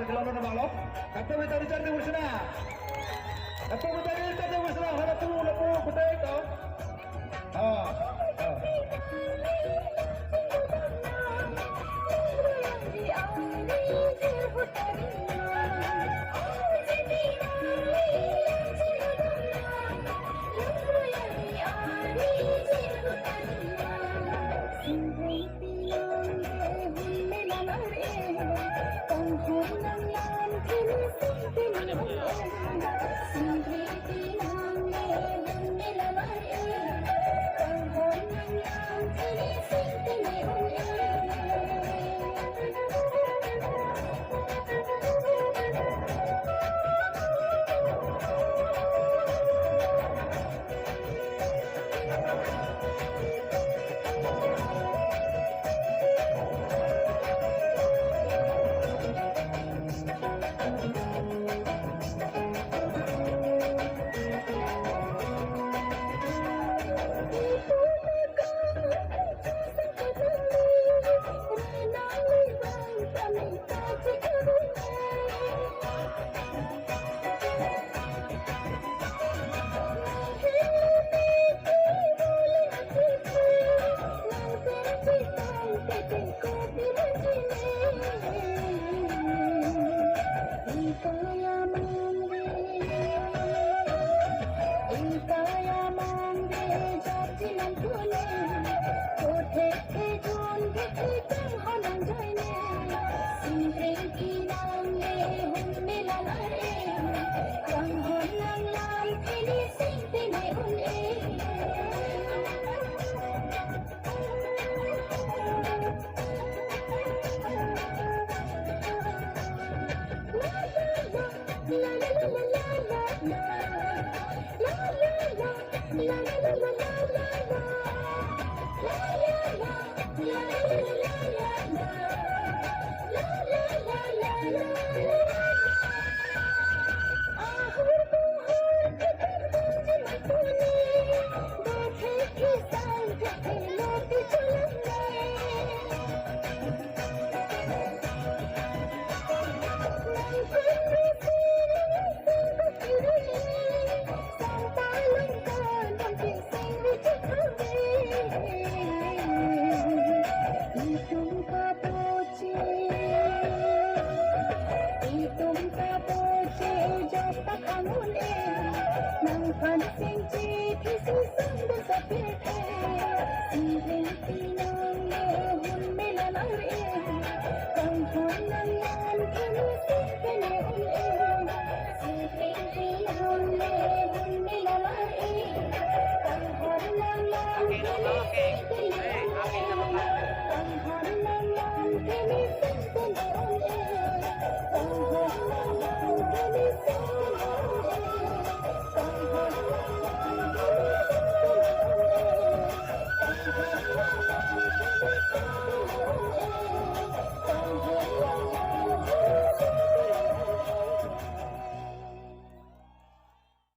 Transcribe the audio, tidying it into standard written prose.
gelondong na malo. Kato may tari cari urus na. Kato may tari cari urus na. Hara tu lapu kutai kau. Ah. Hãy subscribe cho kênh Ghiền Mì Gõ để không bỏ lỡ những video hấp dẫn.